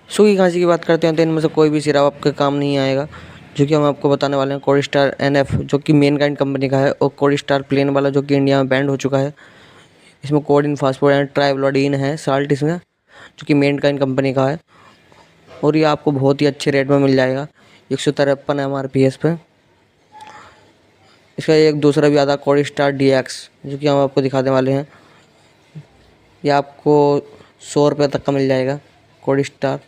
सूखी खांसी की बात करते हैं तो इनमें से कोई भी सिरप आपके काम नहीं आएगा, जो कि हम आपको बताने वाले हैं कोरिस्टार NF, जो कि मैनकाइंड कंपनी का है, और कोरिस्टार प्लेन वाला, जो कि इंडिया में बैंड हो चुका है। इसमें कोडिन फास्फोर एंड ट्राइवलोडीन है साल्ट इसमें, जो कि मैनकाइंड कंपनी का है, और ये आपको बहुत ही अच्छे रेट में मिल जाएगा, 153 MRPS पे। इसका एक दूसरा भी आता है कोरिस्टार DX, जो कि हम आपको दिखाने वाले हैं। ये आपको 100 रुपये तक का मिल जाएगा कोरिस्टार